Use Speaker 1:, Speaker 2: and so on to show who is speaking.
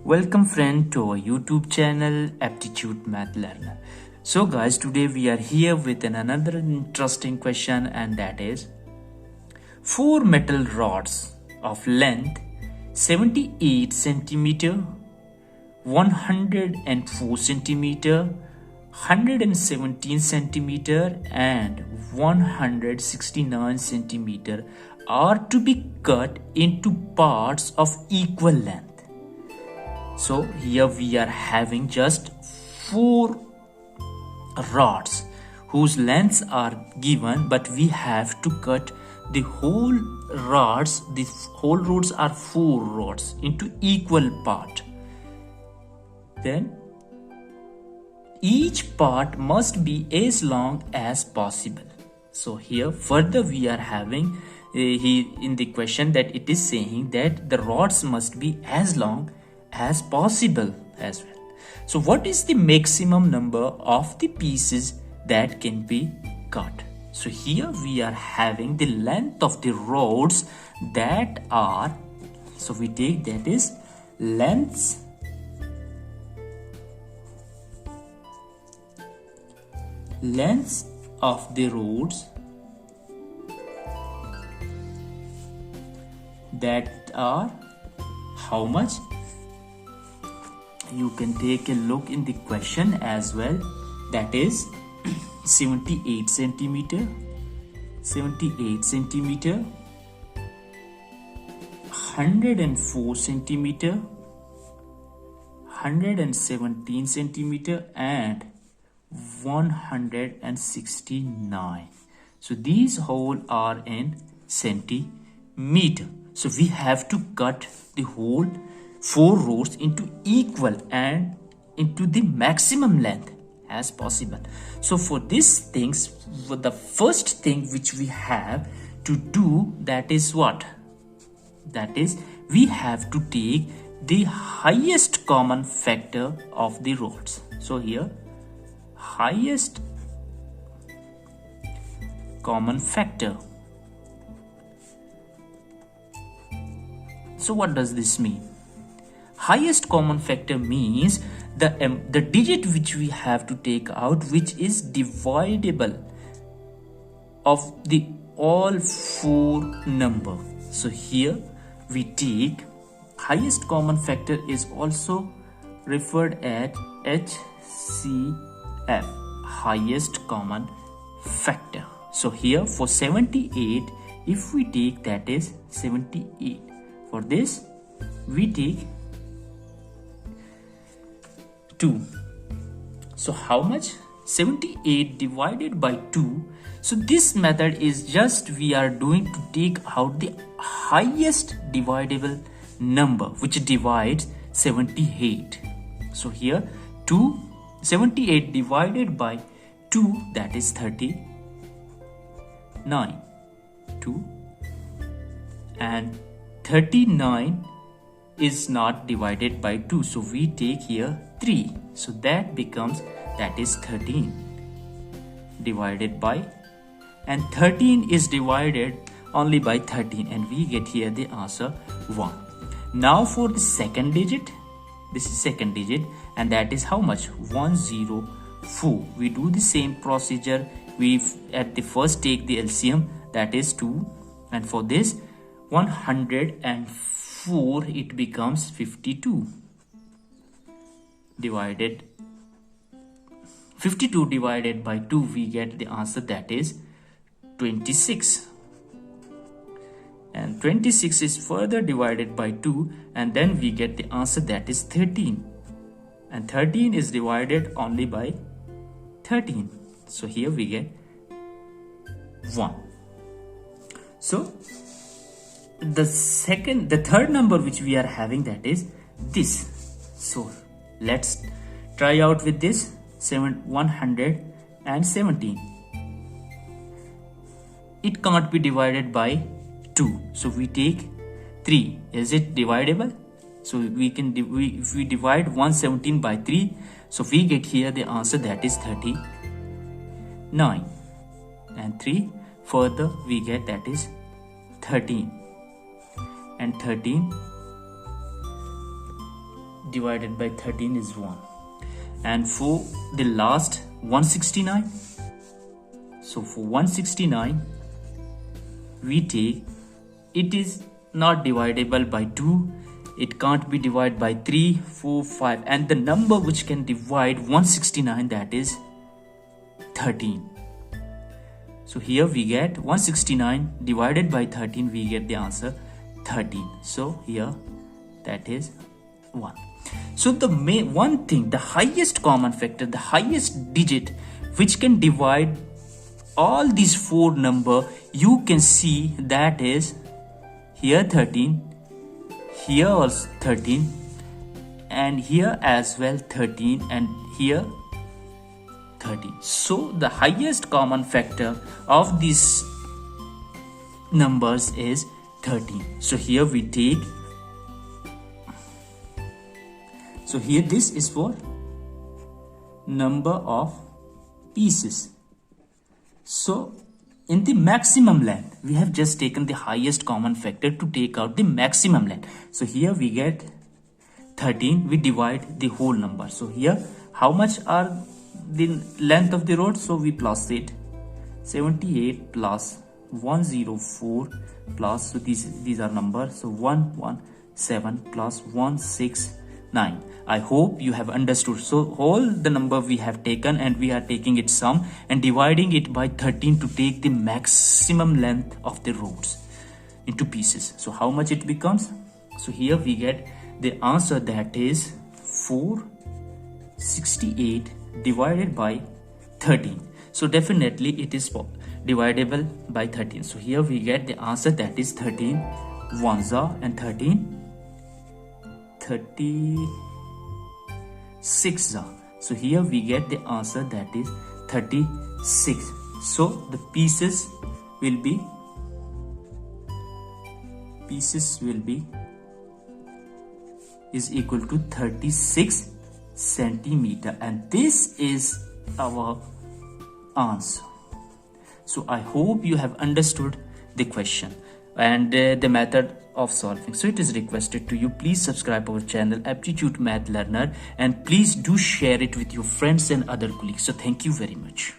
Speaker 1: Welcome friend to our YouTube channel Aptitude Math Learner. So guys, today we are here with another interesting question, and that is four metal rods of length 78 centimeter, 104 centimeter, 117 centimeter and 169 centimeter are to be cut into parts of equal length. So here we are having just four rods whose lengths are given, but we have to cut the whole rods. The whole rods are four rods into equal part. Then each part must be as long as possible. So here further we are having in the question that it is saying that the rods must be as long as possible as well. So what is the maximum number of the pieces that can be cut? So here we are having the length of the rods that are, so we take that is lengths of the rods that are how much? You can take a look in the question as well. That is 78 centimeter, 104 centimeter, 117 centimeter and 169. So these whole are in centimeter. So we have to cut the whole four rows into equal and into the maximum length as possible. So for these things, the first thing which we have to do, that is what? That is, we have to take the highest common factor of the rods. So here highest common factor. So what does this mean? Highest common factor means the digit which we have to take out, which is divisible of the all four number. So here we take highest common factor is also referred as HCF, highest common factor. So here for 78, if we take that is 78, for this we take 2. So how much? 78 divided by 2. So this method is just we are doing to take out the highest divisible number which divides 78. So here 78 divided by 2, that is 39. 2 and 39 is not divided by 2, so we take here 3, so that becomes, that is 13 divided by, and 13 is divided only by 13, and we get here the answer 1. Now for the second digit, this is second digit, and that is how much? 104. We do the same procedure. We at the first take the LCM, that is 2, and for this 104 it becomes 52 divided 52 divided by 2, we get the answer, that is 26, and 26 is further divided by 2, and then we get the answer, that is 13, and 13 is divided only by 13, so here we get 1. So the third number which we are having, that is this. So let's try out with this 117. It can't be divided by 2, so we take 3. Is it divisible? So we can if we divide 117 by 3, so we get here the answer, that is 39, and 3 further we get, that is 13, and 13 divided by 13 is 1. And for the last 169, so for 169 we take, it is not divisible by 2, it can't be divided by 3, 4, 5, and the number which can divide 169, that is 13. So here we get 169 divided by 13, we get the answer 13. So here that is 1. So the one thing, the highest common factor, the highest digit which can divide all these four number, you can see that is here 13, here also 13, and here as well 13, and here 13. So the highest common factor of these numbers is 13. So here we take, so here this is for number of pieces. So in the maximum length, we have just taken the highest common factor to take out the maximum length. So here we get 13, we divide the whole number. So here how much are the length of the road? So we plus it, 78 plus 104 plus, so these are numbers, so 117 plus 169. I hope you have understood. So all the number we have taken and we are taking its sum and dividing it by 13 to take the maximum length of the roads into pieces. So how much it becomes? So here we get the answer, that is 468 divided by 13. So definitely it is divisible by 13. So here we get the answer, that is 13 ones are and 13 36 are. So here we get the answer, that is 36. So the pieces will be is equal to 36 centimeter, and this is our answer. So I hope you have understood the question and the method of solving. So it is requested to you, please subscribe our channel Aptitude Math Learner, and please do share it with your friends and other colleagues. So thank you very much.